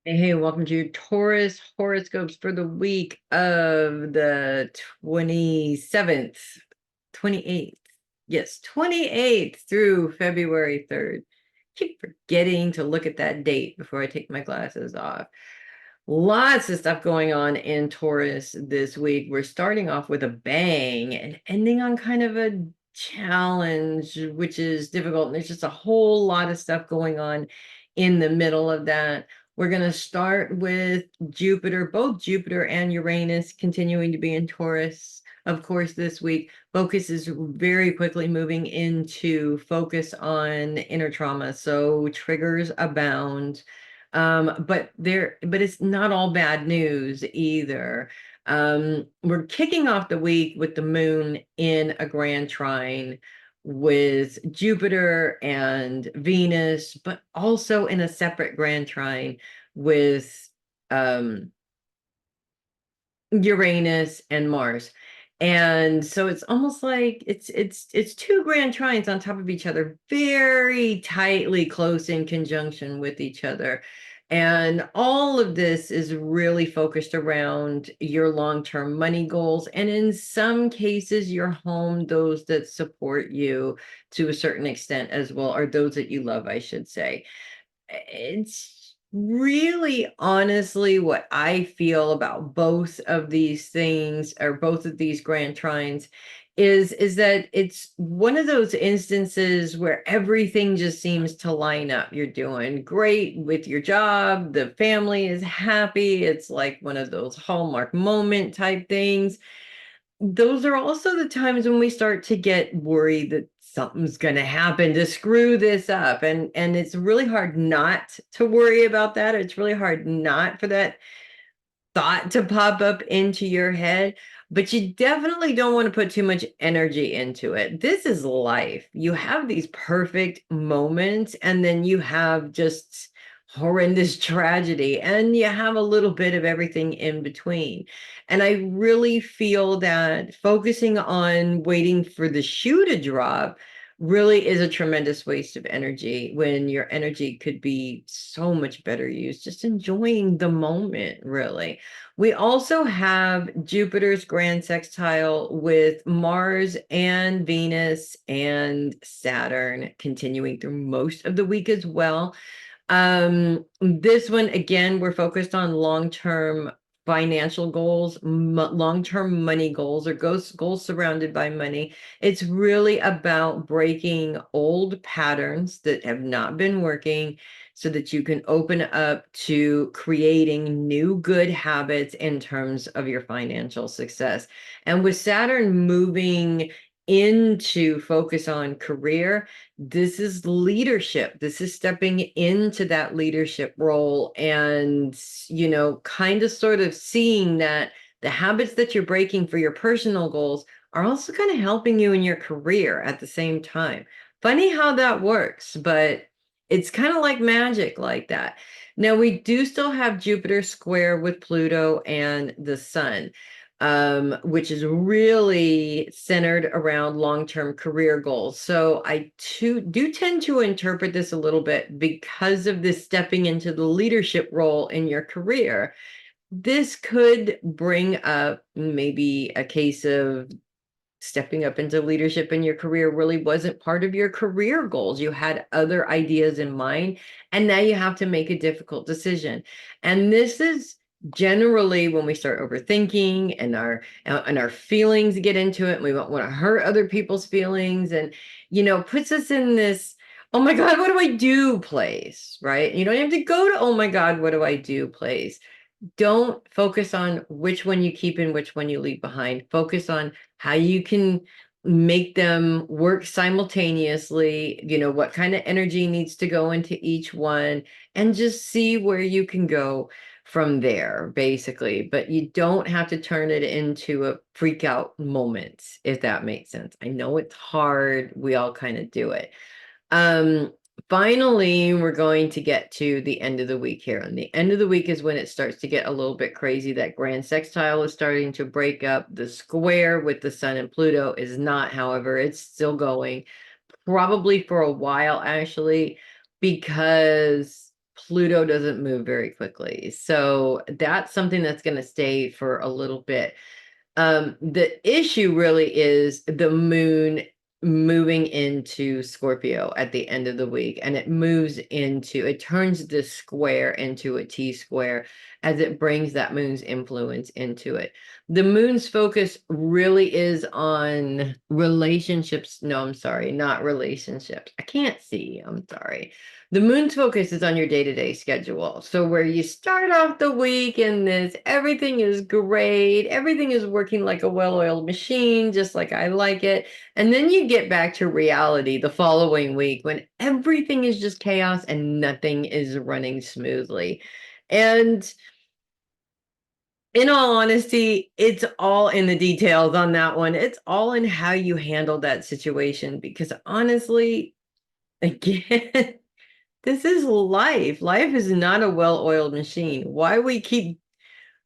Hey, welcome to your Taurus horoscopes for the week of the 27th, 28th. Yes, 28th through February 3rd. Keep forgetting to look at that date before I take my glasses off. Lots of stuff going on in Taurus this week. We're starting off with a bang and ending on kind of a challenge, which is difficult. And there's just a whole lot of stuff going on in the middle of that. We're going to start with Jupiter, both Jupiter and Uranus continuing to be in Taurus. Of course, this week, focus is very quickly moving into focus on inner trauma. So triggers abound. But it's not all bad news either. We're kicking off the week with the moon in a grand trine with Jupiter and Venus, but also in a separate grand trine with um, Uranus and Mars. And so it's almost like it's two grand trines on top of each other, very tightly close in conjunction with each other. And all of this is really focused around your long-term money goals, and in some cases, your home, those that support you to a certain extent as well, or those that you love, I should say. It's really honestly what I feel about both of these things, or both of these grand trines, is that it's one of those instances where everything just seems to line up. You're doing great with your job, the family is happy. It's like one of those Hallmark moment type things. Those are also the times when we start to get worried that something's going to happen to screw this up, and it's really hard not to worry about that. It's really hard not for that thought to pop up into your head, but you definitely don't want to put too much energy into it. This is life. You have these perfect moments, and then you have just horrendous tragedy, and you have a little bit of everything in between. And I really feel that focusing on waiting for the shoe to drop really is a tremendous waste of energy when your energy could be so much better used just enjoying the moment, really. We also have Jupiter's grand sextile with Mars and Venus and Saturn continuing through most of the week as well. This one, again, we're focused on long-term financial goals, long-term money goals, or goals surrounded by money. It's really about breaking old patterns that have not been working so that you can open up to creating new good habits in terms of your financial success. And with Saturn moving into focus on career, this is leadership. This is stepping into that leadership role and, kind of sort of seeing that the habits that you're breaking for your personal goals are also kind of helping you in your career at the same time. Funny how that works, but it's kind of like magic like that. Now, we do still have Jupiter square with Pluto and the sun, which is really centered around long-term career goals. So I too do tend to interpret this a little bit because of this stepping into the leadership role in your career. This could bring up maybe a case of stepping up into leadership in your career really wasn't part of your career goals. You had other ideas in mind, and now you have to make a difficult decision. And this is generally when we start overthinking and our feelings get into it, and we don't want to hurt other people's feelings, and puts us in this oh my God, what do I do place, right? You don't have to go to oh my God, what do I do place. Don't focus on which one you keep and which one you leave behind. Focus on how you can make them work simultaneously, what kind of energy needs to go into each one, and just see where you can go from there, basically. But you don't have to turn it into a freak out moment, if that makes sense. I know it's hard. We all kind of do it. Um, Finally, we're going to get to the end of the week here. And the end of the week is when it starts to get a little bit crazy. That grand sextile is starting to break up. The square with the sun and Pluto is not, however, it's still going, probably for a while, actually, because Pluto doesn't move very quickly. So that's something that's going to stay for a little bit. The issue really is the moon moving into Scorpio at the end of the week, and it turns this square into a T square as it brings that moon's influence into it. The moon's focus really is on relationships. No, I'm sorry, not relationships. I can't see. I'm sorry. The moon's focus is on your day-to-day schedule. So where you start off the week and everything is great, everything is working like a well-oiled machine, just like I like it. And then you get back to reality the following week when everything is just chaos and nothing is running smoothly. And in all honesty, it's all in the details on that one. It's all in how you handle that situation because honestly, again, this is life. Life is not a well-oiled machine. Why we keep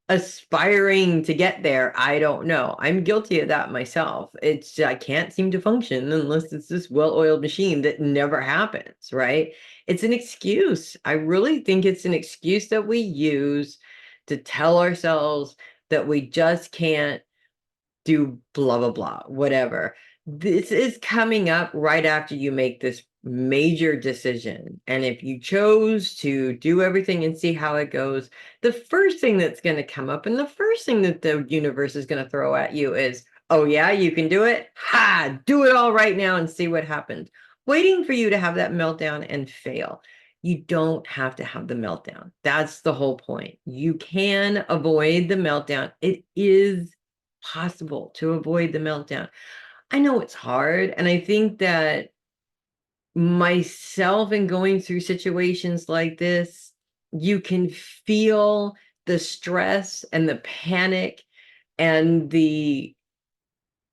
aspiring to get there, I don't know. I'm guilty of that myself. I can't seem to function unless it's this well-oiled machine that never happens, right? It's an excuse. I really think it's an excuse that we use to tell ourselves that we just can't do blah, blah, blah, whatever. This is coming up right after you make this major decision. And if you chose to do everything and see how it goes, the first thing that's going to come up and the first thing that the universe is going to throw at you is, oh, yeah, you can do it. Ha, do it all right now and see what happens. Waiting for you to have that meltdown and fail. You don't have to have the meltdown. That's the whole point. You can avoid the meltdown. It is possible to avoid the meltdown. I know it's hard. And I think that myself in going through situations like this, you can feel the stress and the panic and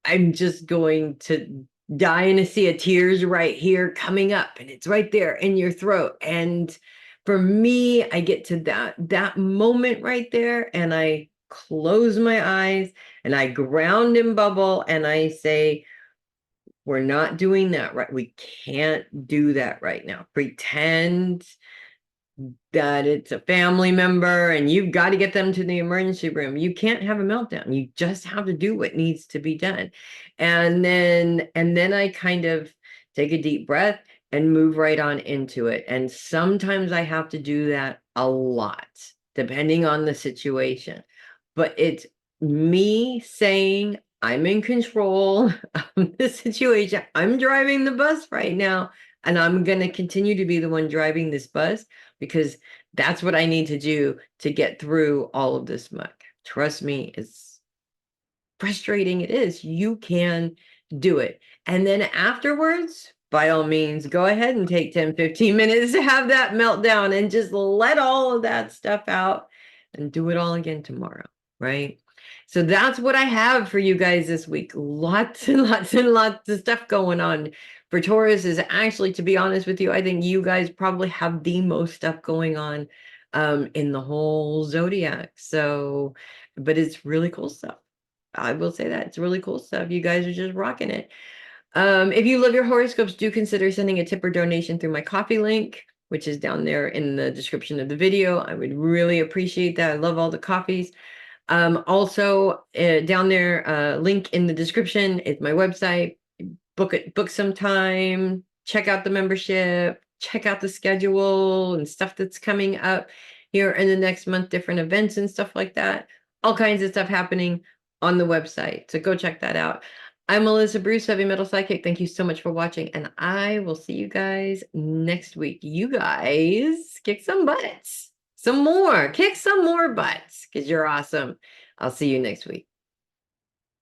I'm just going to die in a sea of tears right here coming up, and it's right there in your throat. And for me, I get to that moment right there and I close my eyes and I ground and bubble and I say, we're not doing that right. We can't do that right now. Pretend that it's a family member and you've got to get them to the emergency room. You can't have a meltdown. You just have to do what needs to be done. And then I kind of take a deep breath and move right on into it. And sometimes I have to do that a lot, depending on the situation. But it's me saying, I'm in control of the situation. I'm driving the bus right now, and I'm going to continue to be the one driving this bus because that's what I need to do to get through all of this muck. Trust me, as frustrating it is, you can do it. And then afterwards, by all means, go ahead and take 10, 15 minutes to have that meltdown and just let all of that stuff out and do it all again tomorrow, right? So that's what I have for you guys this week. Lots and lots and lots of stuff going on for Taurus. Is actually, to be honest with you, I think you guys probably have the most stuff going on in the whole zodiac. So, but it's really cool stuff. I will say that it's really cool stuff. You guys are just rocking it. If you love your horoscopes, do consider sending a tip or donation through my coffee link, which is down there in the description of the video. I would really appreciate that. I love all the coffees. Also, down there, link in the description is my website. Book some time, check out the membership, check out the schedule and stuff that's coming up here in the next month, different events and stuff like that. All kinds of stuff happening on the website. So go check that out. I'm Melissa Bruce, Heavy Metal Psychic. Thank you so much for watching, and I will see you guys next week. You guys kick some butts. Kick some more butts, because you're awesome. I'll see you next week.